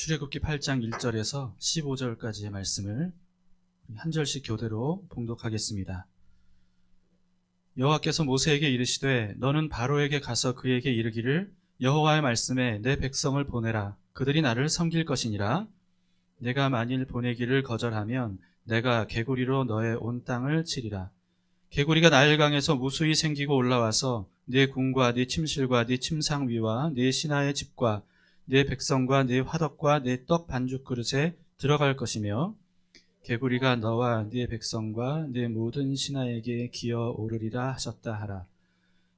출애굽기 8장 1절에서 15절까지의 말씀을 한 절씩 교대로 봉독하겠습니다. 여호와께서 모세에게 이르시되 너는 바로에게 가서 그에게 이르기를 여호와의 말씀에 내 백성을 보내라. 그들이 나를 섬길 것이니라. 내가 만일 보내기를 거절하면 내가 개구리로 너의 온 땅을 치리라. 개구리가 나일강에서 무수히 생기고 올라와서 네 궁과 네 침실과 네 침상 위와 네 신하의 집과 네 백성과 네 화덕과 네 떡 반죽 그릇에 들어갈 것이며 개구리가 너와 네 백성과 네 모든 신하에게 기어 오르리라 하셨다 하라.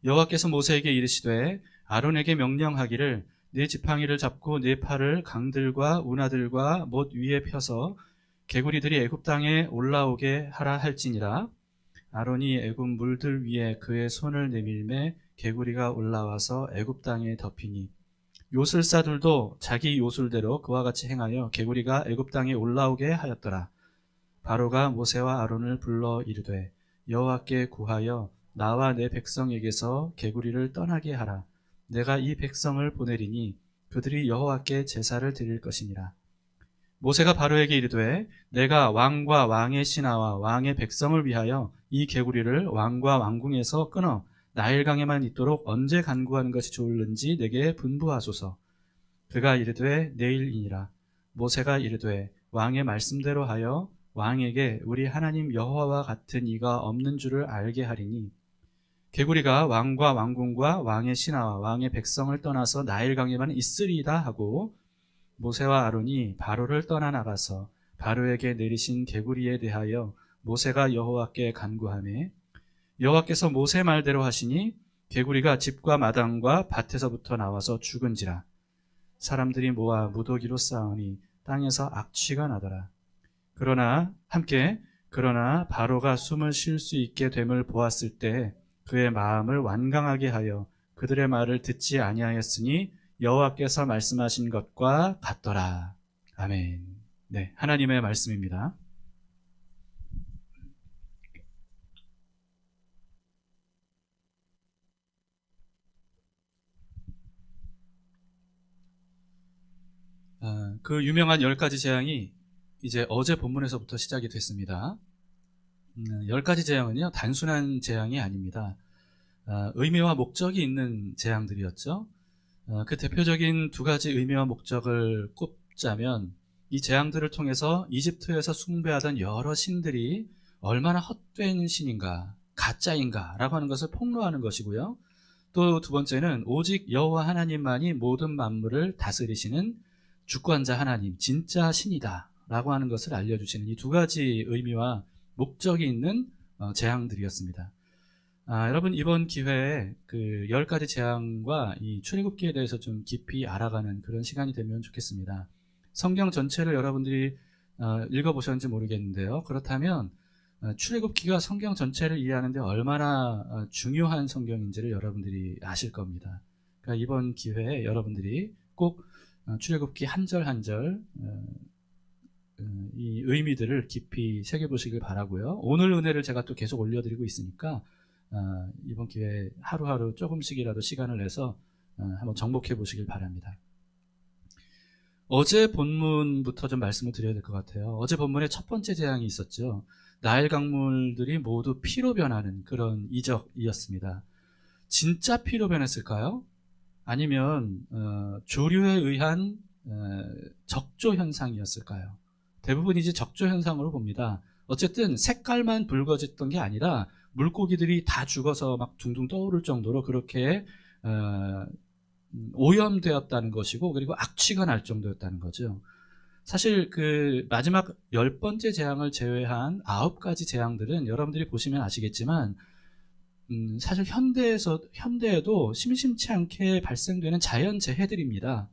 여호와께서 모세에게 이르시되 아론에게 명령하기를 네 지팡이를 잡고 네 팔을 강들과 운하들과 못 위에 펴서 개구리들이 애굽 땅에 올라오게 하라 할지니라. 아론이 애굽 물들 위에 그의 손을 내밀매 개구리가 올라와서 애굽 땅에 덮이니 요술사들도 자기 요술대로 그와 같이 행하여 개구리가 애굽 땅에 올라오게 하였더라. 바로가 모세와 아론을 불러 이르되 여호와께 구하여 나와 내 백성에게서 개구리를 떠나게 하라. 내가 이 백성을 보내리니 그들이 여호와께 제사를 드릴 것이니라. 모세가 바로에게 이르되 내가 왕과 왕의 신하와 왕의 백성을 위하여 이 개구리를 왕과 왕궁에서 끊어 나일강에만 있도록 언제 간구하는 것이 좋을는지 내게 분부하소서. 그가 이르되 내일이니라. 모세가 이르되 왕의 말씀대로 하여 왕에게 우리 하나님 여호와와 같은 이가 없는 줄을 알게 하리니 개구리가 왕과 왕궁과 왕의 신하와 왕의 백성을 떠나서 나일강에만 있으리이다 하고 모세와 아론이 바로를 떠나 나가서 바로에게 내리신 개구리에 대하여 모세가 여호와께 간구하매 여호와께서 모세 말대로 하시니 개구리가 집과 마당과 밭에서부터 나와서 죽은지라. 사람들이 모아 무더기로 쌓으니 땅에서 악취가 나더라. 그러나 바로가 숨을 쉴 수 있게 됨을 보았을 때 그의 마음을 완강하게 하여 그들의 말을 듣지 아니하였으니 여호와께서 말씀하신 것과 같더라. 아멘. 네, 하나님의 말씀입니다. 그 유명한 10가지 재앙이 이제 어제 본문에서부터 시작이 됐습니다. 10가지 재앙은요, 단순한 재앙이 아닙니다. 의미와 목적이 있는 재앙들이었죠. 그 대표적인 2가지 의미와 목적을 꼽자면 이 재앙들을 통해서 이집트에서 숭배하던 여러 신들이 얼마나 헛된 신인가, 가짜인가 라고 하는 것을 폭로하는 것이고요. 또 2번째는 오직 여호와 하나님만이 모든 만물을 다스리시는 주권자 하나님, 진짜 신이다 라고 하는 것을 알려주시는 이 2가지 의미와 목적이 있는 재앙들이었습니다. 여러분, 이번 기회에 그 10가지 재앙과 이 출애굽기에 대해서 좀 깊이 알아가는 그런 시간이 되면 좋겠습니다. 성경 전체를 여러분들이 읽어보셨는지 모르겠는데요. 그렇다면 출애굽기가 성경 전체를 이해하는 데 얼마나 중요한 성경인지를 여러분들이 아실 겁니다. 그러니까 이번 기회에 여러분들이 꼭 출애굽기 한 절 한 절 이 의미들을 깊이 새겨보시길 바라고요. 오늘 은혜를 제가 또 계속 올려드리고 있으니까 이번 기회에 하루하루 조금씩이라도 시간을 내서 한번 정복해 보시길 바랍니다. 어제 본문부터 좀 말씀을 드려야 될 것 같아요. 어제 본문에 첫 번째 재앙이 있었죠. 나일 강물들이 모두 피로 변하는 그런 이적이었습니다. 진짜 피로 변했을까요? 아니면 조류에 의한 적조 현상이었을까요? 대부분 이제 적조 현상으로 봅니다. 어쨌든 색깔만 붉어졌던 게 아니라 물고기들이 다 죽어서 막 둥둥 떠오를 정도로 그렇게 오염되었다는 것이고, 그리고 악취가 날 정도였다는 거죠. 사실 그 마지막 10번째 재앙을 제외한 9가지 재앙들은 여러분들이 보시면 아시겠지만 사실 현대에도 심심치 않게 발생되는 자연재해들입니다.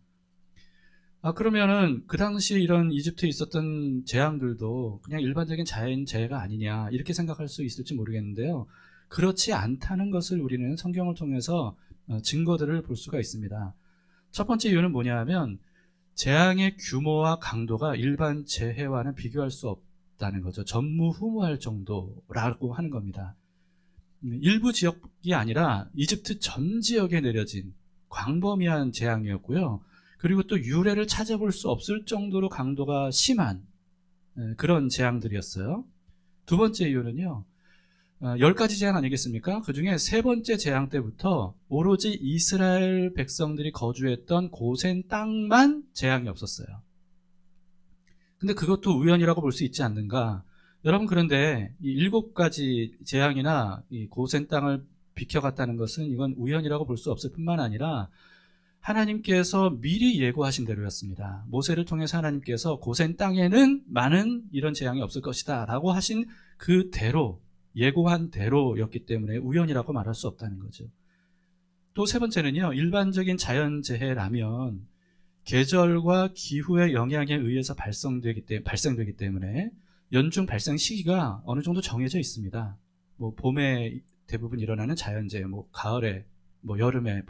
그러면은 그 당시 이런 이집트에 있었던 재앙들도 그냥 일반적인 자연재해가 아니냐 이렇게 생각할 수 있을지 모르겠는데요. 그렇지 않다는 것을 우리는 성경을 통해서 증거들을 볼 수가 있습니다. 첫 번째 이유는 뭐냐 하면 재앙의 규모와 강도가 일반 재해와는 비교할 수 없다는 거죠. 전무후무할 정도라고 하는 겁니다. 일부 지역이 아니라 이집트 전 지역에 내려진 광범위한 재앙이었고요. 그리고 또 유래를 찾아볼 수 없을 정도로 강도가 심한 그런 재앙들이었어요. 두 번째 이유는요, 10가지 재앙 아니겠습니까? 그 중에 세 번째 재앙 때부터 오로지 이스라엘 백성들이 거주했던 고센 땅만 재앙이 없었어요. 근데 그것도 우연이라고 볼 수 있지 않는가? 여러분, 그런데 이 7가지 재앙이나 이 고센 땅을 비켜갔다는 것은 이건 우연이라고 볼 수 없을 뿐만 아니라 하나님께서 미리 예고하신 대로였습니다. 모세를 통해서 하나님께서 고센 땅에는 많은 이런 재앙이 없을 것이다 라고 하신 그대로, 예고한 대로였기 때문에 우연이라고 말할 수 없다는 거죠. 또 세 번째는요, 일반적인 자연재해라면 계절과 기후의 영향에 의해서 발생되기 때문에 연중 발생 시기가 어느 정도 정해져 있습니다. 뭐 봄에 대부분 일어나는 자연재해, 뭐 가을에, 뭐 여름에,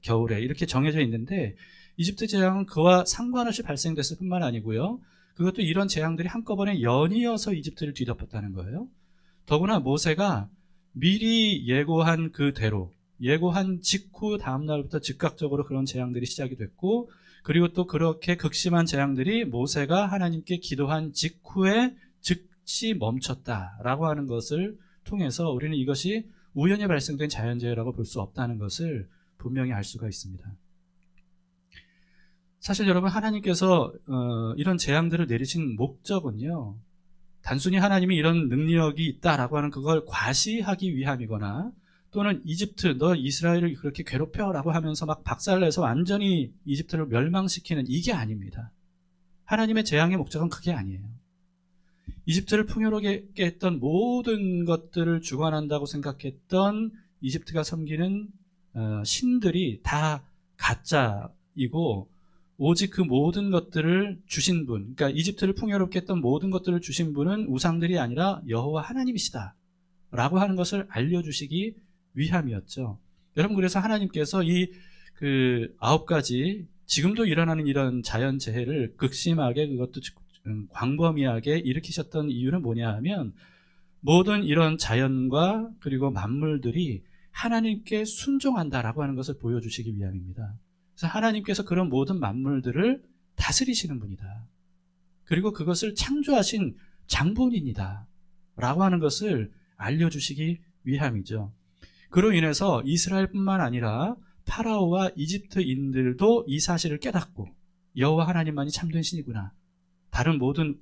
겨울에 이렇게 정해져 있는데, 이집트 재앙은 그와 상관없이 발생됐을 뿐만 아니고요, 그것도 이런 재앙들이 한꺼번에 연이어서 이집트를 뒤덮었다는 거예요. 더구나 모세가 미리 예고한 그대로, 예고한 직후 다음 날부터 즉각적으로 그런 재앙들이 시작이 됐고, 그리고 또 그렇게 극심한 재앙들이 모세가 하나님께 기도한 직후에 즉시 멈췄다라고 하는 것을 통해서 우리는 이것이 우연히 발생된 자연재해라고 볼 수 없다는 것을 분명히 알 수가 있습니다. 사실 여러분, 하나님께서 이런 재앙들을 내리신 목적은요, 단순히 하나님이 이런 능력이 있다라고 하는 그걸 과시하기 위함이거나, 또는 이집트, 너 이스라엘을 그렇게 괴롭혀라고 하면서 막 박살내서 완전히 이집트를 멸망시키는, 이게 아닙니다. 하나님의 재앙의 목적은 그게 아니에요. 이집트를 풍요롭게 했던 모든 것들을 주관한다고 생각했던 이집트가 섬기는 신들이 다 가짜이고, 오직 그 모든 것들을 주신 분, 그러니까 이집트를 풍요롭게 했던 모든 것들을 주신 분은 우상들이 아니라 여호와 하나님이시다 라고 하는 것을 알려주시기 위함이었죠. 여러분, 그래서 하나님께서 이 9가지 지금도 일어나는 이런 자연재해를 극심하게, 그것도 광범위하게 일으키셨던 이유는 뭐냐 하면, 모든 이런 자연과 그리고 만물들이 하나님께 순종한다라고 하는 것을 보여주시기 위함입니다. 그래서 하나님께서 그런 모든 만물들을 다스리시는 분이다, 그리고 그것을 창조하신 장본인이다 라고 하는 것을 알려주시기 위함이죠. 그로 인해서 이스라엘뿐만 아니라 파라오와 이집트인들도 이 사실을 깨닫고, 여호와 하나님만이 참된 신이구나, 다른 모든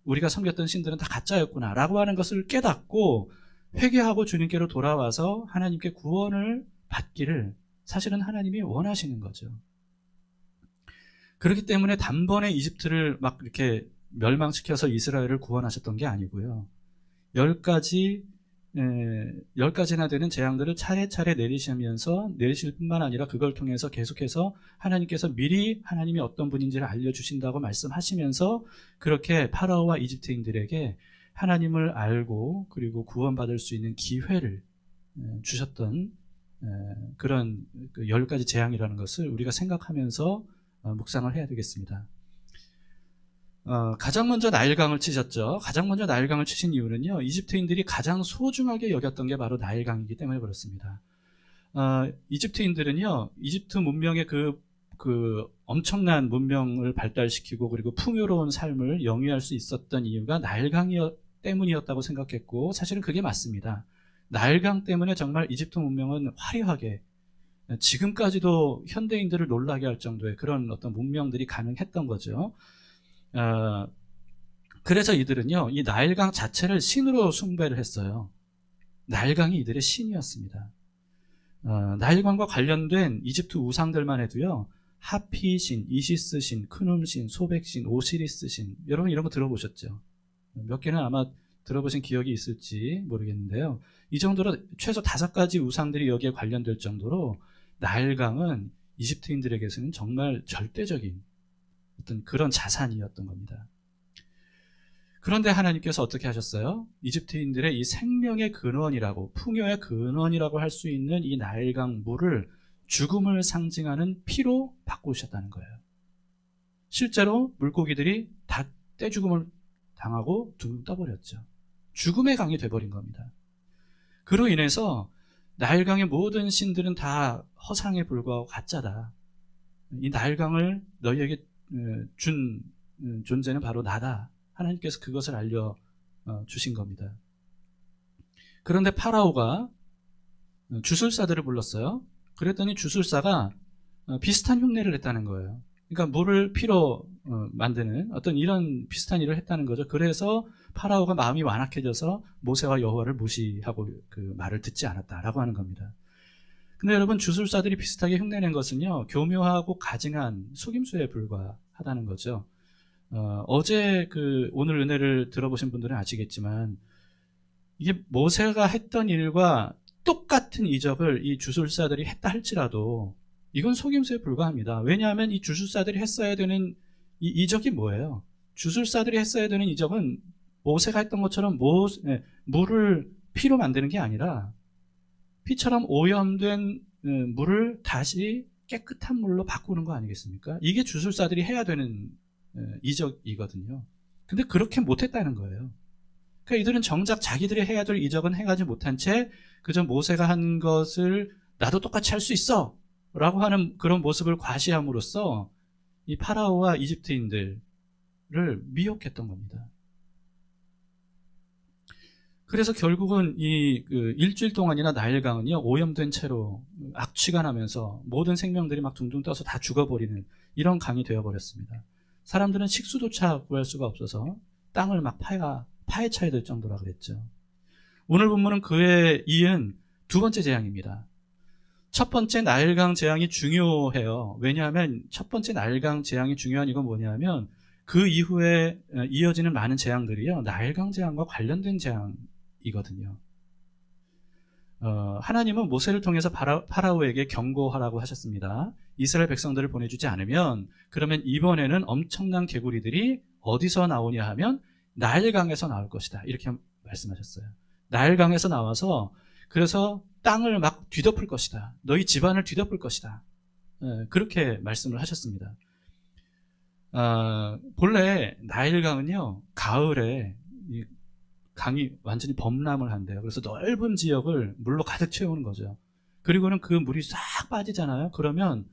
우리가 섬겼던 신들은 다 가짜였구나 라고 하는 것을 깨닫고 회개하고 주님께로 돌아와서 하나님께 구원을 받기를 사실은 하나님이 원하시는 거죠. 그렇기 때문에 단번에 이집트를 막 이렇게 멸망시켜서 이스라엘을 구원하셨던 게 아니고요, 10가지나 되는 재앙들을 차례차례 내리실 뿐만 아니라 그걸 통해서 계속해서 하나님께서 미리 하나님이 어떤 분인지를 알려주신다고 말씀하시면서 그렇게 파라오와 이집트인들에게 하나님을 알고 그리고 구원받을 수 있는 기회를 주셨던 그런 10가지 재앙이라는 것을 우리가 생각하면서 묵상을 해야 되겠습니다. 가장 먼저 나일강을 치셨죠. 가장 먼저 나일강을 치신 이유는요, 이집트인들이 가장 소중하게 여겼던 게 바로 나일강이기 때문에 그렇습니다. 이집트인들은요, 이집트 문명의 그 엄청난 문명을 발달시키고 그리고 풍요로운 삶을 영위할 수 있었던 이유가 나일강 때문이었다고 생각했고, 사실은 그게 맞습니다. 나일강 때문에 정말 이집트 문명은 화려하게, 지금까지도 현대인들을 놀라게 할 정도의 그런 어떤 문명들이 가능했던 거죠. 그래서 이들은요, 이 나일강 자체를 신으로 숭배를 했어요. 나일강이 이들의 신이었습니다. 나일강과 관련된 이집트 우상들만 해도요, 하피 신, 이시스 신, 크눔 신, 소백 신, 오시리스 신, 여러분 이런 거 들어보셨죠? 몇 개는 아마 들어보신 기억이 있을지 모르겠는데요, 이 정도로 최소 5가지 우상들이 여기에 관련될 정도로 나일강은 이집트인들에게서는 정말 절대적인 어떤 그런 자산이었던 겁니다. 그런데 하나님께서 어떻게 하셨어요? 이집트인들의 이 생명의 근원이라고, 풍요의 근원이라고 할 수 있는 이 나일강 물을 죽음을 상징하는 피로 바꾸셨다는 거예요. 실제로 물고기들이 다 떼죽음을 당하고 둥둥 떠버렸죠. 죽음의 강이 돼버린 겁니다. 그로 인해서 나일강의 모든 신들은 다 허상에 불과하고 가짜다, 이 나일강을 너희에게 준 존재는 바로 나다. 하나님께서 그것을 알려 주신 겁니다. 그런데 파라오가 주술사들을 불렀어요. 그랬더니 주술사가 비슷한 흉내를 했다는 거예요. 그러니까 물을 피로 만드는 어떤 이런 비슷한 일을 했다는 거죠. 그래서 파라오가 마음이 완악해져서 모세와 여호와를 무시하고 그 말을 듣지 않았다라고 하는 겁니다. 근데 여러분, 주술사들이 비슷하게 흉내낸 것은요, 교묘하고 가증한 속임수에 불과하다는 거죠. 어제 오늘 은혜를 들어보신 분들은 아시겠지만, 이게 모세가 했던 일과 똑같은 이적을 이 주술사들이 했다 할지라도 이건 속임수에 불과합니다. 왜냐하면 이 주술사들이 했어야 되는 이 이적이 뭐예요? 주술사들이 했어야 되는 이적은 모세가 했던 것처럼 물을 피로 만드는 게 아니라 피처럼 오염된 물을 다시 깨끗한 물로 바꾸는 거 아니겠습니까? 이게 주술사들이 해야 되는 이적이거든요. 근데 그렇게 못했다는 거예요. 그러니까 이들은 정작 자기들이 해야 될 이적은 해가지 못한 채 그저 모세가 한 것을 나도 똑같이 할 수 있어 라고 하는 그런 모습을 과시함으로써 이 파라오와 이집트인들을 미혹했던 겁니다. 그래서 결국은 이 일주일 동안이나 나일강은요, 오염된 채로 악취가 나면서 모든 생명들이 막 둥둥 떠서 다 죽어버리는 이런 강이 되어버렸습니다. 사람들은 식수조차 구할 수가 없어서 땅을 막 파헤쳐야 될 정도라 그랬죠. 오늘 본문은 그에 이은 두 번째 재앙입니다. 첫 번째 나일강 재앙이 중요해요. 왜냐하면 첫 번째 나일강 재앙이 중요한 이건 뭐냐면 그 이후에 이어지는 많은 재앙들이요, 나일강 재앙과 관련된 재앙이거든요. 하나님은 모세를 통해서 파라오에게 경고하라고 하셨습니다. 이스라엘 백성들을 보내주지 않으면 그러면 이번에는 엄청난 개구리들이 어디서 나오냐 하면 나일강에서 나올 것이다. 이렇게 말씀하셨어요. 나일강에서 나와서 그래서 땅을 막 뒤덮을 것이다. 너희 집안을 뒤덮을 것이다. 그렇게 말씀을 하셨습니다. 본래 나일강은요, 가을에 이 강이 완전히 범람을 한대요. 그래서 넓은 지역을 물로 가득 채우는 거죠. 그리고는 그 물이 싹 빠지잖아요. 그러면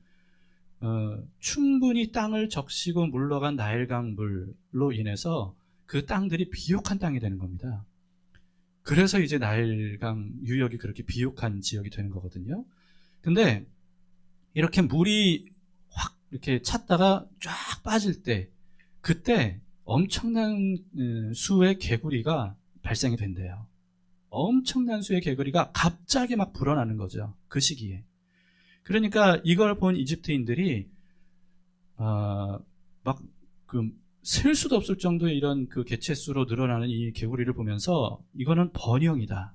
충분히 땅을 적시고 물러간 나일강 물로 인해서 그 땅들이 비옥한 땅이 되는 겁니다. 그래서 이제 나일강 유역이 그렇게 비옥한 지역이 되는 거거든요. 근데 이렇게 물이 확 이렇게 찼다가 쫙 빠질 때, 그때 엄청난 수의 개구리가 발생이 된대요. 엄청난 수의 개구리가 갑자기 막 불어나는 거죠. 그 시기에. 그러니까 이걸 본 이집트인들이 막 셀 수도 없을 정도의 이런 그 개체수로 늘어나는 이 개구리를 보면서 이거는 번영이다.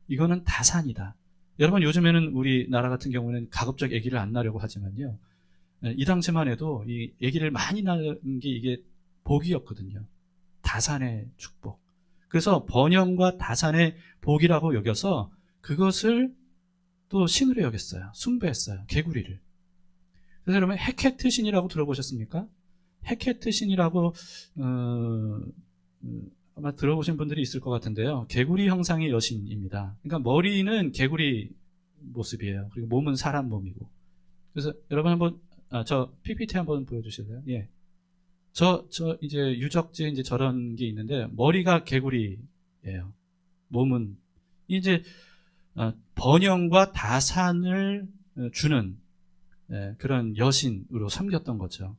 이거는 다산이다. 여러분, 요즘에는 우리나라 같은 경우는 가급적 아기를 안 낳으려고 하지만요, 이 당시만 해도 이 아기를 많이 낳는 게 이게 복이었거든요. 다산의 축복. 그래서 번영과 다산의 복이라고 여겨서 그것을 또 신으로 여겼어요. 숭배했어요. 개구리를. 그래서 여러분, 헤케트 신이라고 들어보셨습니까? 헤케트 신이라고 아마 들어보신 분들이 있을 것 같은데요. 개구리 형상의 여신입니다. 그러니까 머리는 개구리 모습이에요. 그리고 몸은 사람 몸이고. 그래서 여러분 한번 저 PPT 한번 보여주실래요? 예. 저 이제 유적지에 이제 저런 게 있는데 머리가 개구리예요. 몸은 이제 번영과 다산을 주는 그런 여신으로 섬겼던 거죠.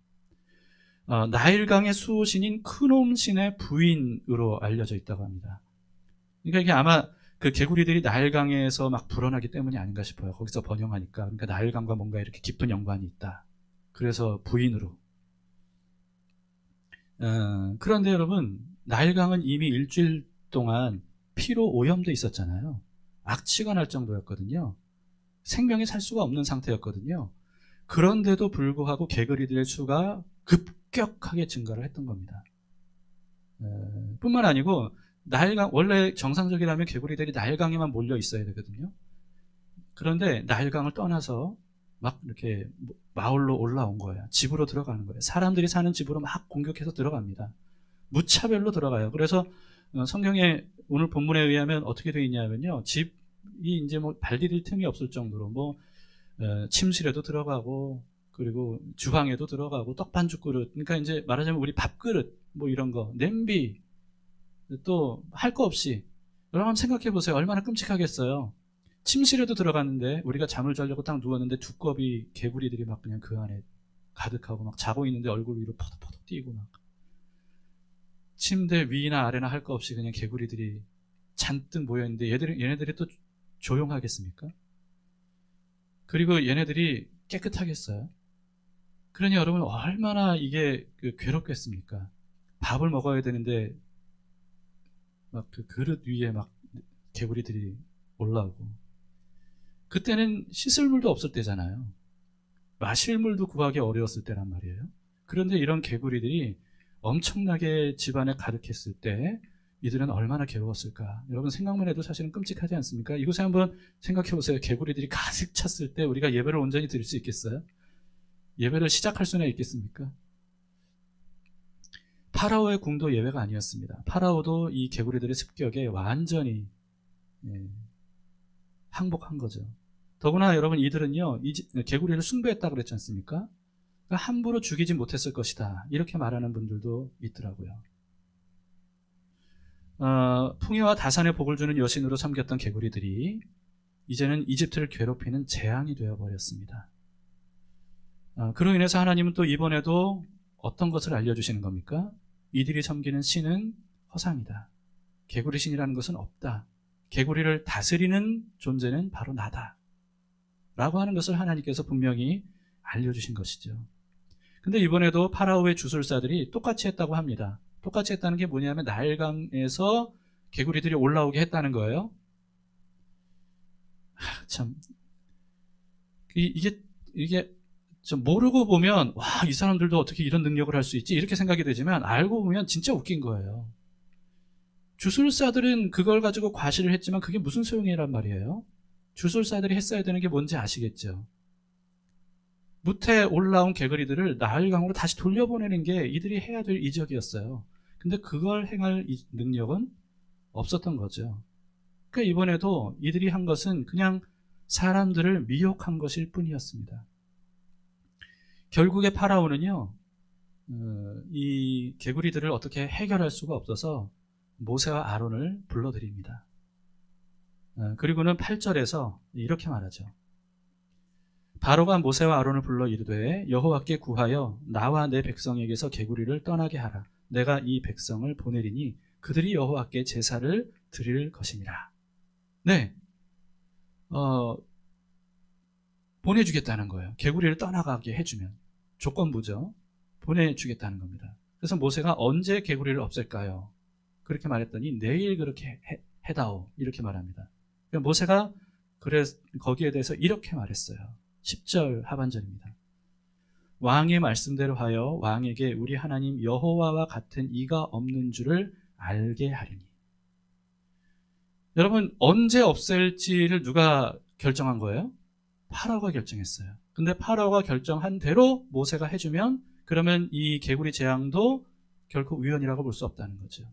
나일강의 수호신인 크놈 신의 부인으로 알려져 있다고 합니다. 그러니까 이게 아마 그 개구리들이 나일강에서 막 불어나기 때문이 아닌가 싶어요. 거기서 번영하니까. 그러니까 나일강과 뭔가 이렇게 깊은 연관이 있다. 그래서 부인으로. 그런데 여러분, 나일강은 이미 일주일 동안 피로 오염돼 있었잖아요. 악취가 날 정도였거든요. 생명이 살 수가 없는 상태였거든요. 그런데도 불구하고 개구리들의 수가 급격하게 증가를 했던 겁니다. 뿐만 아니고 나일강, 원래 정상적이라면 개구리들이 나일강에만 몰려 있어야 되거든요. 그런데 나일강을 떠나서 막 이렇게 마을로 올라온 거예요. 집으로 들어가는 거예요. 사람들이 사는 집으로 막 공격해서 들어갑니다. 무차별로 들어가요. 그래서 성경에 오늘 본문에 의하면 어떻게 되어 있냐면요, 집이 이제 뭐 발 디딜 틈이 없을 정도로 뭐 침실에도 들어가고 그리고 주방에도 들어가고 떡반죽 그릇, 그러니까 이제 말하자면 우리 밥그릇 뭐 이런 거, 냄비, 또 할 거 없이 여러분 한번 생각해 보세요. 얼마나 끔찍하겠어요. 침실에도 들어갔는데 우리가 잠을 자려고 딱 누웠는데 두꺼비 개구리들이 막 그냥 그 안에 가득하고 막 자고 있는데 얼굴 위로 퍼덕퍼덕 뛰고 막 침대 위나 아래나 할 거 없이 그냥 개구리들이 잔뜩 모여있는데 얘네들이 또 조용하겠습니까? 그리고 얘네들이 깨끗하겠어요? 그러니 여러분 얼마나 이게 괴롭겠습니까? 밥을 먹어야 되는데 막 그 그릇 위에 막 개구리들이 올라오고, 그때는 씻을 물도 없을 때잖아요. 마실 물도 구하기 어려웠을 때란 말이에요. 그런데 이런 개구리들이 엄청나게 집안에 가득했을 때 이들은 얼마나 괴로웠을까. 여러분 생각만 해도 사실은 끔찍하지 않습니까? 이곳에 한번 생각해 보세요. 개구리들이 가득 찼을 때 우리가 예배를 온전히 드릴 수 있겠어요? 예배를 시작할 수나 있겠습니까? 파라오의 궁도 예외가 아니었습니다. 파라오도 이 개구리들의 습격에 완전히 항복한 거죠. 더구나 여러분 이들은요, 개구리를 숭배했다 그랬지 않습니까? 그러니까 함부로 죽이지 못했을 것이다, 이렇게 말하는 분들도 있더라고요. 풍요와 다산의 복을 주는 여신으로 섬겼던 개구리들이 이제는 이집트를 괴롭히는 재앙이 되어버렸습니다. 그로 인해서 하나님은 또 이번에도 어떤 것을 알려주시는 겁니까? 이들이 섬기는 신은 허상이다. 개구리 신이라는 것은 없다. 개구리를 다스리는 존재는 바로 나다. 라고 하는 것을 하나님께서 분명히 알려주신 것이죠. 근데 이번에도 파라오의 주술사들이 똑같이 했다고 합니다. 똑같이 했다는 게 뭐냐면 나일강에서 개구리들이 올라오게 했다는 거예요. 참, 이게 좀 모르고 보면 와, 이 사람들도 어떻게 이런 능력을 할 수 있지? 이렇게 생각이 되지만 알고 보면 진짜 웃긴 거예요. 주술사들은 그걸 가지고 과시를 했지만 그게 무슨 소용이란 말이에요. 주술사들이 했어야 되는 게 뭔지 아시겠죠? 무태 올라온 개구리들을 나일강으로 다시 돌려보내는 게 이들이 해야 될 이적이었어요. 근데 그걸 행할 능력은 없었던 거죠. 그러니까 이번에도 이들이 한 것은 그냥 사람들을 미혹한 것일 뿐이었습니다. 결국에 파라오는요, 이 개구리들을 어떻게 해결할 수가 없어서 모세와 아론을 불러들입니다. 그리고는 8절에서 이렇게 말하죠. 바로가 모세와 아론을 불러 이르되 여호와께 구하여 나와 내 백성에게서 개구리를 떠나게 하라. 내가 이 백성을 보내리니 그들이 여호와께 제사를 드릴 것이니라. 네, 보내주겠다는 거예요. 개구리를 떠나가게 해주면. 조건부죠. 보내주겠다는 겁니다. 그래서 모세가 언제 개구리를 없앨까요? 그렇게 말했더니 내일 그렇게 해다오, 이렇게 말합니다. 그러니까 모세가 거기에 대해서 이렇게 말했어요. 10절 하반절입니다. 왕의 말씀대로 하여 왕에게 우리 하나님 여호와와 같은 이가 없는 줄을 알게 하리니. 여러분, 언제 없앨지를 누가 결정한 거예요? 파라오가 결정했어요. 근데 파라오가 결정한 대로 모세가 해주면 그러면 이 개구리 재앙도 결코 우연이라고 볼 수 없다는 거죠.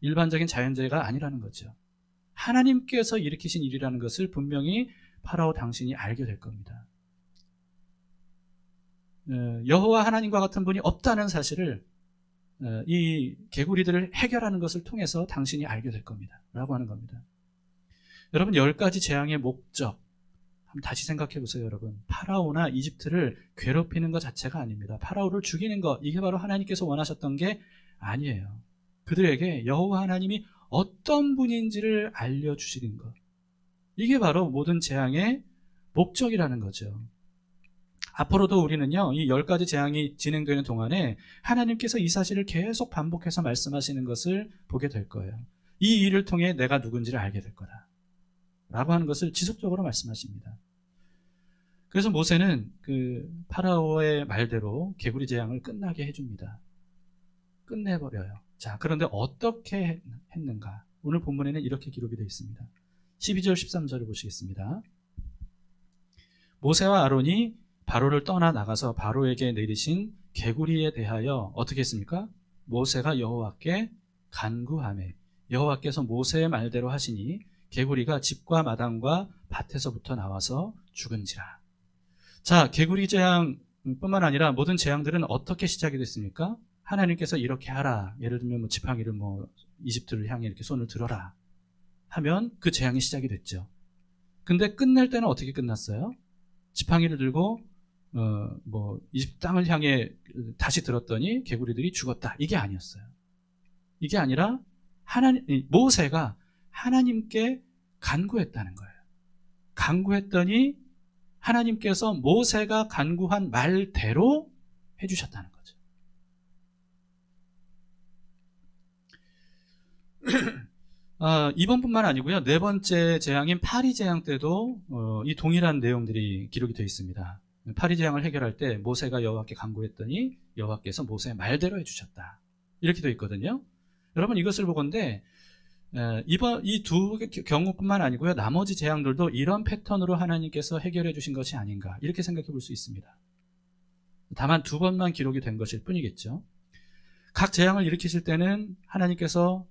일반적인 자연재해가 아니라는 거죠. 하나님께서 일으키신 일이라는 것을 분명히 파라오 당신이 알게 될 겁니다. 여호와 하나님과 같은 분이 없다는 사실을 이 개구리들을 해결하는 것을 통해서 당신이 알게 될 겁니다. 라고 하는 겁니다. 여러분, 10가지 재앙의 목적 한번 다시 생각해 보세요. 여러분, 파라오나 이집트를 괴롭히는 것 자체가 아닙니다. 파라오를 죽이는 것, 이게 바로 하나님께서 원하셨던 게 아니에요. 그들에게 여호와 하나님이 어떤 분인지를 알려주시는 것, 이게 바로 모든 재앙의 목적이라는 거죠. 앞으로도 우리는요, 이 10가지 재앙이 진행되는 동안에 하나님께서 이 사실을 계속 반복해서 말씀하시는 것을 보게 될 거예요. 이 일을 통해 내가 누군지를 알게 될 거다 라고 하는 것을 지속적으로 말씀하십니다. 그래서 모세는 그 파라오의 말대로 개구리 재앙을 끝나게 해줍니다. 끝내버려요. 자, 그런데 어떻게 했는가? 오늘 본문에는 이렇게 기록이 되어 있습니다. 12절 13절을 보시겠습니다. 모세와 아론이 바로를 떠나 나가서 바로에게 내리신 개구리에 대하여 어떻게 했습니까? 모세가 여호와께 간구하매 여호와께서 모세의 말대로 하시니 개구리가 집과 마당과 밭에서부터 나와서 죽은지라. 자, 개구리 재앙 뿐만 아니라 모든 재앙들은 어떻게 시작이 됐습니까? 하나님께서 이렇게 하라. 예를 들면 뭐 지팡이를 이집트를 향해 이렇게 손을 들어라 하면 그 재앙이 시작이 됐죠. 근데 끝낼 때는 어떻게 끝났어요? 지팡이를 들고 이집트 땅을 향해 다시 들었더니 개구리들이 죽었다. 이게 아니었어요. 이게 아니라 모세가 하나님께 간구했다는 거예요. 간구했더니 하나님께서 모세가 간구한 말대로 해주셨다는 거죠. 이번뿐만 아니고요. 네 번째 재앙인 파리 재앙 때도 이 동일한 내용들이 기록이 되어 있습니다. 파리 재앙을 해결할 때 모세가 여호와께 간구했더니 여호와께서 모세의 말대로 해주셨다. 이렇게 되어 있거든요. 여러분 이것을 보건대 이번 이 두 경우뿐만 아니고요. 나머지 재앙들도 이런 패턴으로 하나님께서 해결해 주신 것이 아닌가 이렇게 생각해 볼 수 있습니다. 다만 두 번만 기록이 된 것일 뿐이겠죠. 각 재앙을 일으키실 때는 하나님께서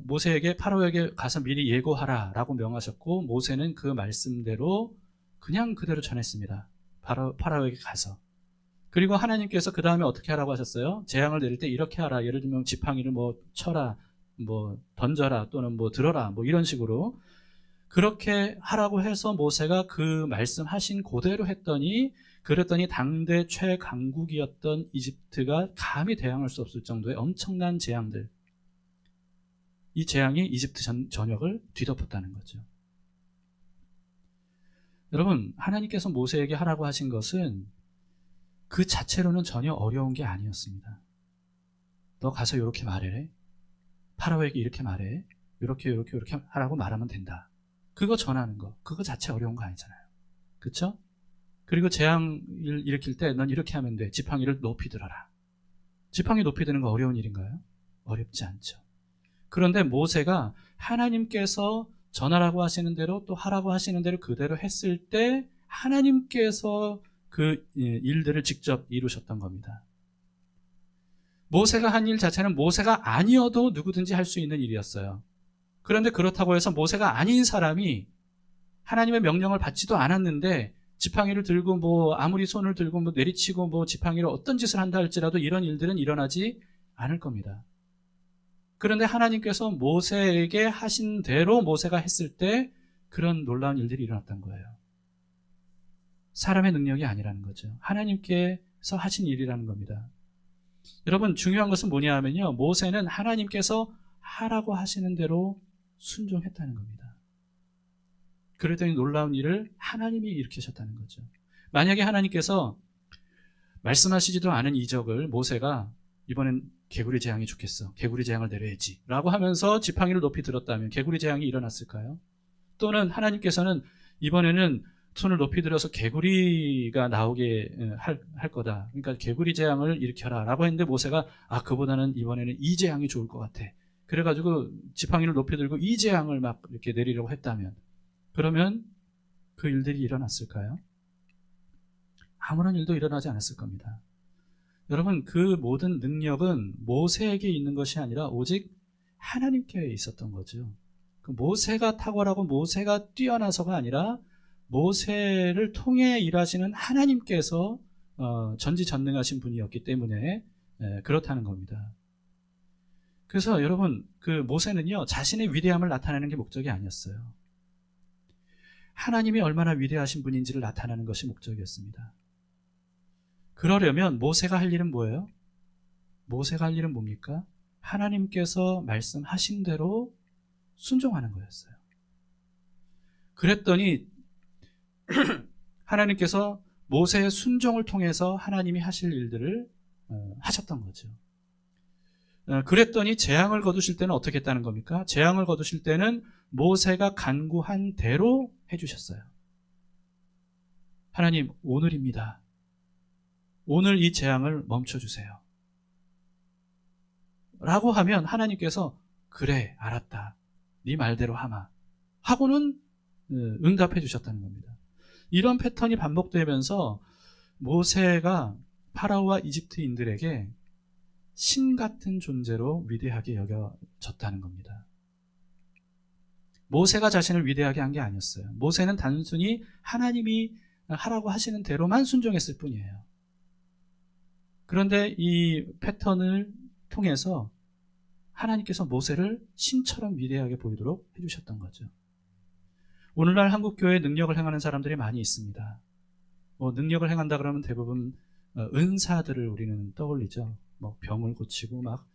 모세에게 파로에게 가서 미리 예고하라 라고 명하셨고 모세는 그 말씀대로 그냥 그대로 전했습니다. 파로에게 가서. 그리고 하나님께서 그 다음에 어떻게 하라고 하셨어요? 재앙을 내릴 때 이렇게 하라. 예를 들면 지팡이를 쳐라, 던져라, 또는 들어라, 이런 식으로 그렇게 하라고 해서 모세가 그 말씀하신 그대로 그랬더니 당대 최강국이었던 이집트가 감히 대항할 수 없을 정도의 엄청난 재앙들, 이 재앙이 이집트 전역을 뒤덮었다는 거죠. 여러분, 하나님께서 모세에게 하라고 하신 것은 그 자체로는 전혀 어려운 게 아니었습니다. 너 가서 이렇게 말해. 파라오에게 이렇게 말해. 이렇게 하라고 말하면 된다. 그거 전하는 거, 그거 자체 어려운 거 아니잖아요. 그렇죠? 그리고 재앙을 일으킬 때 넌 이렇게 하면 돼. 지팡이를 높이 들어라. 지팡이 높이 드는 거 어려운 일인가요? 어렵지 않죠. 그런데 모세가 하나님께서 전하라고 하시는 대로 또 하라고 하시는 대로 그대로 했을 때 하나님께서 그 일들을 직접 이루셨던 겁니다. 모세가 한 일 자체는 모세가 아니어도 누구든지 할 수 있는 일이었어요. 그런데 그렇다고 해서 모세가 아닌 사람이 하나님의 명령을 받지도 않았는데 지팡이를 들고 아무리 손을 들고 내리치고 지팡이로 어떤 짓을 한다 할지라도 이런 일들은 일어나지 않을 겁니다. 그런데 하나님께서 모세에게 하신 대로 모세가 했을 때 그런 놀라운 일들이 일어났던 거예요. 사람의 능력이 아니라는 거죠. 하나님께서 하신 일이라는 겁니다. 여러분, 중요한 것은 뭐냐 하면요, 모세는 하나님께서 하라고 하시는 대로 순종했다는 겁니다. 그랬더니 놀라운 일을 하나님이 일으키셨다는 거죠. 만약에 하나님께서 말씀하시지도 않은 이적을 모세가 이번엔 개구리 재앙이 좋겠어, 개구리 재앙을 내려야지 라고 하면서 지팡이를 높이 들었다면 개구리 재앙이 일어났을까요? 또는 하나님께서는 이번에는 손을 높이 들어서 개구리가 나오게 할 거다, 그러니까 개구리 재앙을 일으켜라 라고 했는데 모세가 그보다는 이번에는 이 재앙이 좋을 것 같아, 그래가지고 지팡이를 높이 들고 이 재앙을 막 이렇게 내리려고 했다면, 그러면 그 일들이 일어났을까요? 아무런 일도 일어나지 않았을 겁니다. 여러분, 그 모든 능력은 모세에게 있는 것이 아니라 오직 하나님께 있었던 거죠. 그 모세가 탁월하고 모세가 뛰어나서가 아니라 모세를 통해 일하시는 하나님께서 전지전능하신 분이었기 때문에 그렇다는 겁니다. 그래서 여러분, 그 모세는요, 자신의 위대함을 나타내는 게 목적이 아니었어요. 하나님이 얼마나 위대하신 분인지를 나타내는 것이 목적이었습니다. 그러려면 모세가 할 일은 뭐예요? 모세가 할 일은 뭡니까? 하나님께서 말씀하신 대로 순종하는 거였어요. 그랬더니 하나님께서 모세의 순종을 통해서 하나님이 하실 일들을 하셨던 거죠. 그랬더니 재앙을 거두실 때는 어떻게 했다는 겁니까? 재앙을 거두실 때는 모세가 간구한 대로 해주셨어요. 하나님, 오늘입니다. 오늘 이 재앙을 멈춰주세요 라고 하면 하나님께서 그래, 알았다, 네 말대로 하마 하고는 응답해 주셨다는 겁니다. 이런 패턴이 반복되면서 모세가 파라오와 이집트인들에게 신 같은 존재로 위대하게 여겨졌다는 겁니다. 모세가 자신을 위대하게 한 게 아니었어요. 모세는 단순히 하나님이 하라고 하시는 대로만 순종했을 뿐이에요. 그런데 이 패턴을 통해서 하나님께서 모세를 신처럼 위대하게 보이도록 해주셨던 거죠. 오늘날 한국교회에 능력을 행하는 사람들이 많이 있습니다. 능력을 행한다 그러면 대부분 은사들을 우리는 떠올리죠. 병을 고치고 막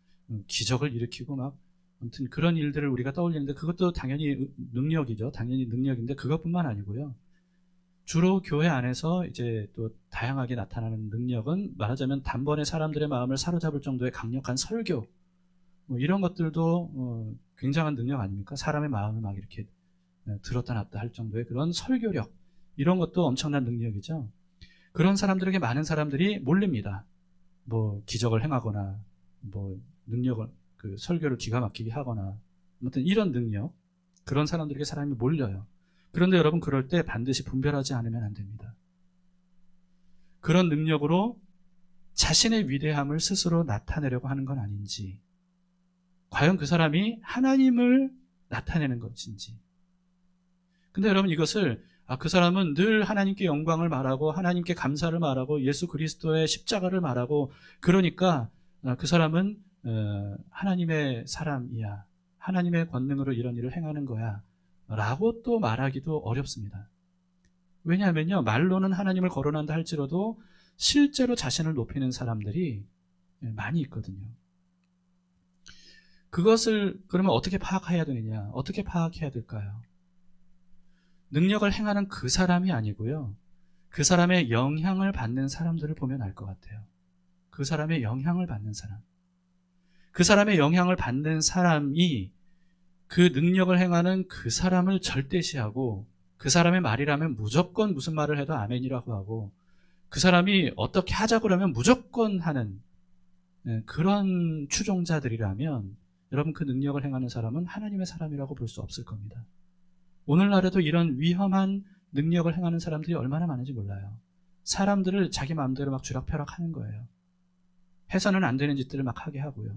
기적을 일으키고 막 아무튼 그런 일들을 우리가 떠올리는데 그것도 당연히 능력이죠. 당연히 능력인데 그것뿐만 아니고요. 주로 교회 안에서 이제 또 다양하게 나타나는 능력은 말하자면 단번에 사람들의 마음을 사로잡을 정도의 강력한 설교, 이런 것들도 굉장한 능력 아닙니까? 사람의 마음을 막 이렇게 들었다 놨다 할 정도의 그런 설교력, 이런 것도 엄청난 능력이죠. 그런 사람들에게 많은 사람들이 몰립니다. 기적을 행하거나 능력을 설교를 기가 막히게 하거나 아무튼 이런 능력, 그런 사람들에게 사람이 몰려요. 그런데 여러분, 그럴 때 반드시 분별하지 않으면 안 됩니다. 그런 능력으로 자신의 위대함을 스스로 나타내려고 하는 건 아닌지, 과연 그 사람이 하나님을 나타내는 것인지. 근데 여러분, 이것을 그 사람은 늘 하나님께 영광을 말하고 하나님께 감사를 말하고 예수 그리스도의 십자가를 말하고 그러니까 그 사람은 하나님의 사람이야, 하나님의 권능으로 이런 일을 행하는 거야 라고 또 말하기도 어렵습니다. 왜냐하면요, 말로는 하나님을 거론한다 할지라도 실제로 자신을 높이는 사람들이 많이 있거든요. 그것을 그러면 어떻게 파악해야 되느냐? 어떻게 파악해야 될까요? 능력을 행하는 그 사람이 아니고요, 그 사람의 영향을 받는 사람들을 보면 알 것 같아요. 그 사람의 영향을 받는 사람, 그 사람의 영향을 받는 사람이 그 능력을 행하는 그 사람을 절대시하고, 그 사람의 말이라면 무조건 무슨 말을 해도 아멘이라고 하고, 그 사람이 어떻게 하자 그러면 무조건 하는 그런 추종자들이라면 여러분, 그 능력을 행하는 사람은 하나님의 사람이라고 볼 수 없을 겁니다. 오늘날에도 이런 위험한 능력을 행하는 사람들이 얼마나 많은지 몰라요. 사람들을 자기 마음대로 막 쥐락펴락 하는 거예요. 해서는 안 되는 짓들을 막 하게 하고요.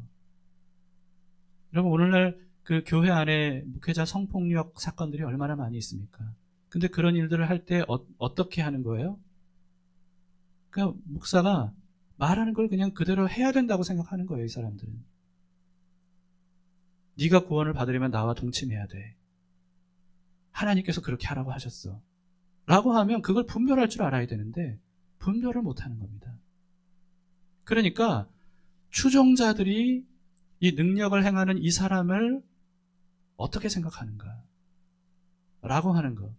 여러분, 오늘날 그 교회 안에 목회자 성폭력 사건들이 얼마나 많이 있습니까? 근데 그런 일들을 할 때 어떻게 하는 거예요? 그러니까 목사가 말하는 걸 그냥 그대로 해야 된다고 생각하는 거예요, 이 사람들은. 네가 구원을 받으려면 나와 동침해야 돼. 하나님께서 그렇게 하라고 하셨어. 라고 하면 그걸 분별할 줄 알아야 되는데 분별을 못하는 겁니다. 그러니까 추종자들이 이 능력을 행하는 이 사람을 어떻게 생각하는가 라고 하는 것.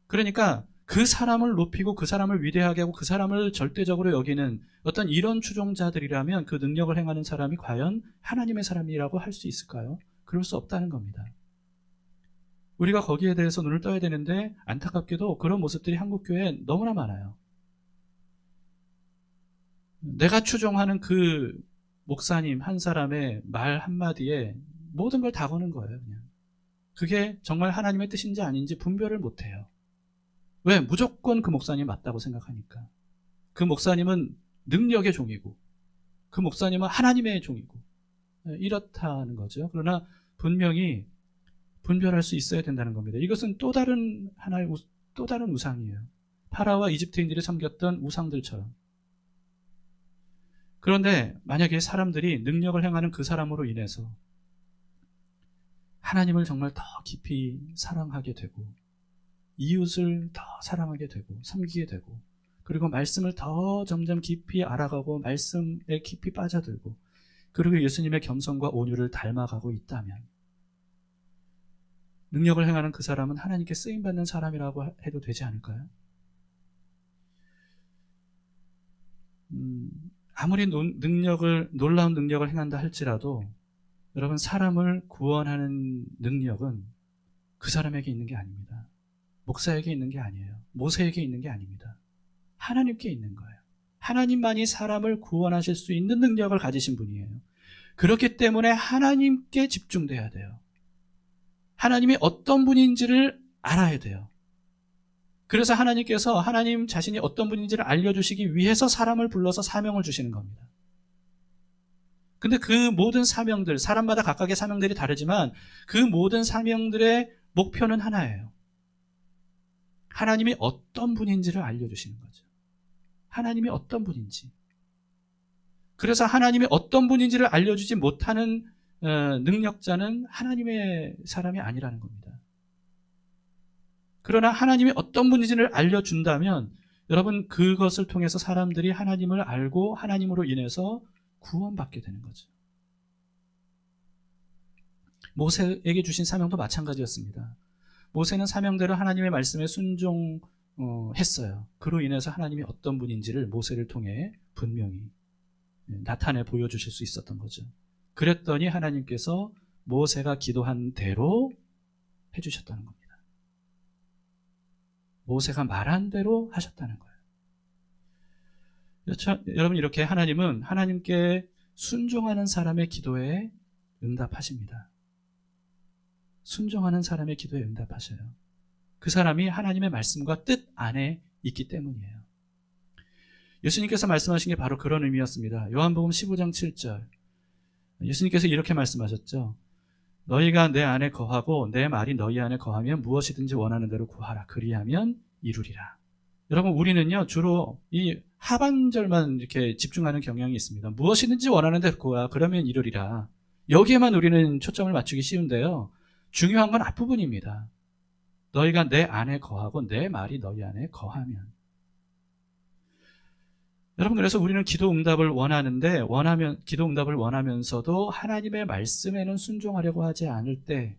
그러니까 그 사람을 높이고 그 사람을 위대하게 하고 그 사람을 절대적으로 여기는 어떤 이런 추종자들이라면 그 능력을 행하는 사람이 과연 하나님의 사람이라고 할 수 있을까요? 그럴 수 없다는 겁니다. 우리가 거기에 대해서 눈을 떠야 되는데 안타깝게도 그런 모습들이 한국교회에 너무나 많아요. 내가 추종하는 그 목사님 한 사람의 말 한마디에 모든 걸 다 거는 거예요. 그냥 그게 정말 하나님의 뜻인지 아닌지 분별을 못해요. 왜? 무조건 그 목사님이 맞다고 생각하니까. 그 목사님은 능력의 종이고 그 목사님은 하나님의 종이고 이렇다는 거죠. 그러나 분명히 분별할 수 있어야 된다는 겁니다. 이것은 또 다른 하나의 또 다른 우상이에요. 파라오와 이집트인들이 섬겼던 우상들처럼. 그런데 만약에 사람들이 능력을 행하는 그 사람으로 인해서 하나님을 정말 더 깊이 사랑하게 되고 이웃을 더 사랑하게 되고 섬기게 되고 그리고 말씀을 더 점점 깊이 알아가고 말씀에 깊이 빠져들고 그리고 예수님의 겸손과 온유를 닮아가고 있다면 능력을 행하는 그 사람은 하나님께 쓰임받는 사람이라고 해도 되지 않을까요? 아무리 놀라운 능력을 행한다 할지라도 여러분, 사람을 구원하는 능력은 그 사람에게 있는 게 아닙니다. 목사에게 있는 게 아니에요. 모세에게 있는 게 아닙니다. 하나님께 있는 거예요. 하나님만이 사람을 구원하실 수 있는 능력을 가지신 분이에요. 그렇기 때문에 하나님께 집중돼야 돼요. 하나님이 어떤 분인지를 알아야 돼요. 그래서 하나님께서 하나님 자신이 어떤 분인지를 알려주시기 위해서 사람을 불러서 사명을 주시는 겁니다. 근데 그 모든 사명들, 사람마다 각각의 사명들이 다르지만 그 모든 사명들의 목표는 하나예요. 하나님이 어떤 분인지를 알려주시는 거죠. 하나님이 어떤 분인지. 그래서 하나님이 어떤 분인지를 알려주지 못하는 능력자는 하나님의 사람이 아니라는 겁니다. 그러나 하나님이 어떤 분인지를 알려준다면 여러분, 그것을 통해서 사람들이 하나님을 알고 하나님으로 인해서 구원받게 되는 거죠. 모세에게 주신 사명도 마찬가지였습니다. 모세는 사명대로 하나님의 말씀에 순종했어요. 그로 인해서 하나님이 어떤 분인지를 모세를 통해 분명히 나타내 보여주실 수 있었던 거죠. 그랬더니 하나님께서 모세가 기도한 대로 해주셨다는 겁니다. 모세가 말한 대로 하셨다는 거예요. 여러분, 이렇게 하나님은 하나님께 순종하는 사람의 기도에 응답하십니다. 순종하는 사람의 기도에 응답하셔요. 그 사람이 하나님의 말씀과 뜻 안에 있기 때문이에요. 예수님께서 말씀하신 게 바로 그런 의미였습니다. 요한복음 15장 7절. 예수님께서 이렇게 말씀하셨죠. 너희가 내 안에 거하고 내 말이 너희 안에 거하면 무엇이든지 원하는 대로 구하라. 그리하면 이루리라. 여러분, 우리는요 주로 이 하반절만 이렇게 집중하는 경향이 있습니다. 무엇이든지 원하는 대로 구하라. 그러면 이루리라. 여기에만 우리는 초점을 맞추기 쉬운데요. 중요한 건 앞부분입니다. 너희가 내 안에 거하고 내 말이 너희 안에 거하면. 여러분, 그래서 우리는 기도 응답을 기도 응답을 원하면서도 하나님의 말씀에는 순종하려고 하지 않을 때,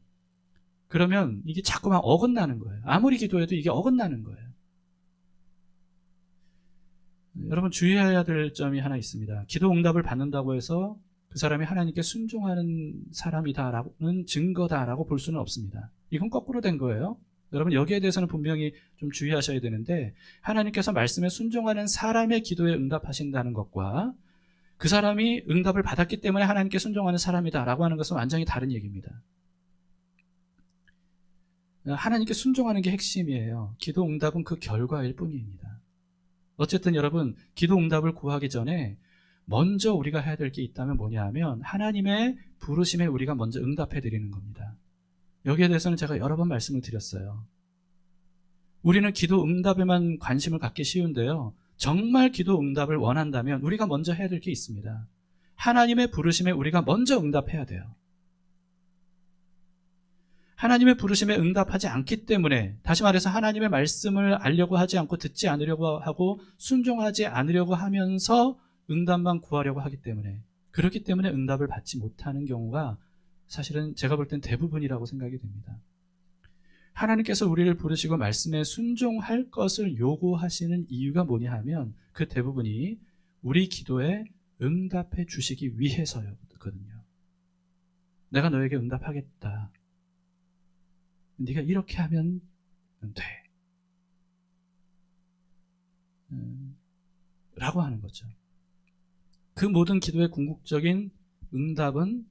그러면 이게 자꾸만 어긋나는 거예요. 아무리 기도해도 이게 어긋나는 거예요. 여러분, 주의해야 될 점이 하나 있습니다. 기도 응답을 받는다고 해서 그 사람이 하나님께 순종하는 사람이다라는 증거다라고 볼 수는 없습니다. 이건 거꾸로 된 거예요. 여러분, 여기에 대해서는 분명히 좀 주의하셔야 되는데, 하나님께서 말씀에 순종하는 사람의 기도에 응답하신다는 것과 그 사람이 응답을 받았기 때문에 하나님께 순종하는 사람이다라고 하는 것은 완전히 다른 얘기입니다. 하나님께 순종하는 게 핵심이에요. 기도 응답은 그 결과일 뿐입니다. 어쨌든 여러분, 기도 응답을 구하기 전에 먼저 우리가 해야 될 게 있다면 뭐냐 하면 하나님의 부르심에 우리가 먼저 응답해 드리는 겁니다. 여기에 대해서는 제가 여러 번 말씀을 드렸어요. 우리는 기도 응답에만 관심을 갖기 쉬운데요. 정말 기도 응답을 원한다면 우리가 먼저 해야 될 게 있습니다. 하나님의 부르심에 우리가 먼저 응답해야 돼요. 하나님의 부르심에 응답하지 않기 때문에, 다시 말해서 하나님의 말씀을 알려고 하지 않고 듣지 않으려고 하고 순종하지 않으려고 하면서 응답만 구하려고 하기 때문에, 그렇기 때문에 응답을 받지 못하는 경우가 사실은 제가 볼 땐 대부분이라고 생각이 됩니다. 하나님께서 우리를 부르시고 말씀에 순종할 것을 요구하시는 이유가 뭐냐 하면 그 대부분이 우리 기도에 응답해 주시기 위해서거든요. 내가 너에게 응답하겠다. 네가 이렇게 하면 돼. 라고 하는 거죠. 그 모든 기도의 궁극적인 응답은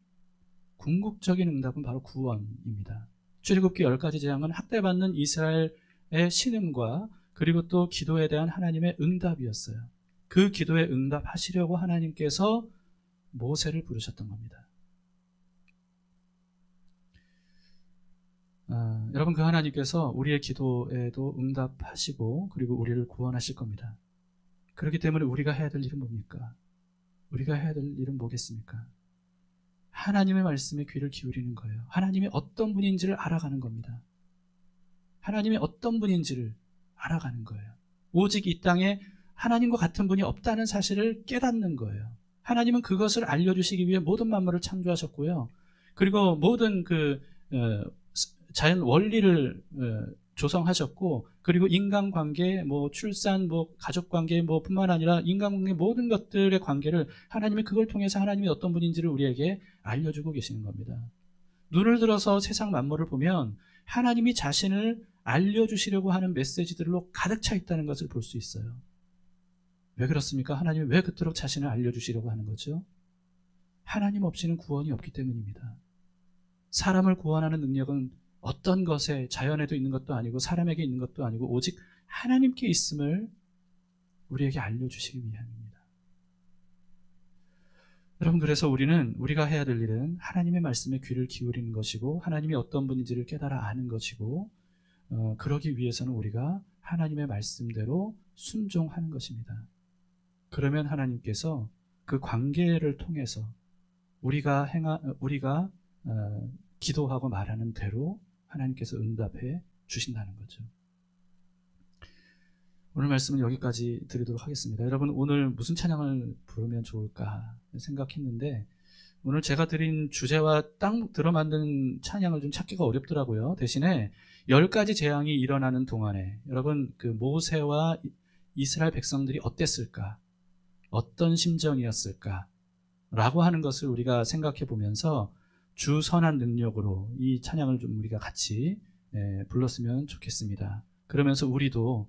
바로 구원입니다. 출애굽기 10가지 재앙은 학대받는 이스라엘의 신음과 그리고 또 기도에 대한 하나님의 응답이었어요. 그 기도에 응답하시려고 하나님께서 모세를 부르셨던 겁니다. 여러분, 그 하나님께서 우리의 기도에도 응답하시고 그리고 우리를 구원하실 겁니다. 그렇기 때문에 우리가 해야 될 일은 뭡니까? 우리가 해야 될 일은 뭐겠습니까? 하나님의 말씀에 귀를 기울이는 거예요. 하나님이 어떤 분인지를 알아가는 겁니다. 하나님이 어떤 분인지를 알아가는 거예요. 오직 이 땅에 하나님과 같은 분이 없다는 사실을 깨닫는 거예요. 하나님은 그것을 알려주시기 위해 모든 만물을 창조하셨고요. 그리고 모든 자연 원리를 조성하셨고, 그리고 인간관계, 출산, 가족관계, 뿐만 아니라 인간관계 모든 것들의 관계를 하나님이 그걸 통해서 하나님이 어떤 분인지를 우리에게 알려주고 계시는 겁니다. 눈을 들어서 세상 만물을 보면 하나님이 자신을 알려주시려고 하는 메시지들로 가득 차 있다는 것을 볼 수 있어요. 왜 그렇습니까? 하나님이 왜 그토록 자신을 알려주시려고 하는 거죠? 하나님 없이는 구원이 없기 때문입니다. 사람을 구원하는 능력은 어떤 것에, 자연에도 있는 것도 아니고 사람에게 있는 것도 아니고 오직 하나님께 있음을 우리에게 알려주시기 위함입니다. 여러분, 그래서 우리가 해야 될 일은 하나님의 말씀에 귀를 기울이는 것이고 하나님이 어떤 분인지를 깨달아 아는 것이고, 그러기 위해서는 우리가 하나님의 말씀대로 순종하는 것입니다. 그러면 하나님께서 그 관계를 통해서 우리가 기도하고 말하는 대로 하나님께서 응답해 주신다는 거죠. 오늘 말씀은 여기까지 드리도록 하겠습니다. 여러분, 오늘 무슨 찬양을 부르면 좋을까 생각했는데 오늘 제가 드린 주제와 딱 들어맞는 찬양을 좀 찾기가 어렵더라고요. 대신에 10가지 재앙이 일어나는 동안에 여러분, 그 모세와 이스라엘 백성들이 어땠을까? 어떤 심정이었을까? 라고 하는 것을 우리가 생각해 보면서 주 선한 능력으로 이 찬양을 좀 우리가 같이 불렀으면 좋겠습니다. 그러면서 우리도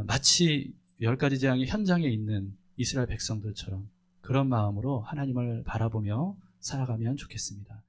마치 10가지 재앙의 현장에 있는 이스라엘 백성들처럼 그런 마음으로 하나님을 바라보며 살아가면 좋겠습니다.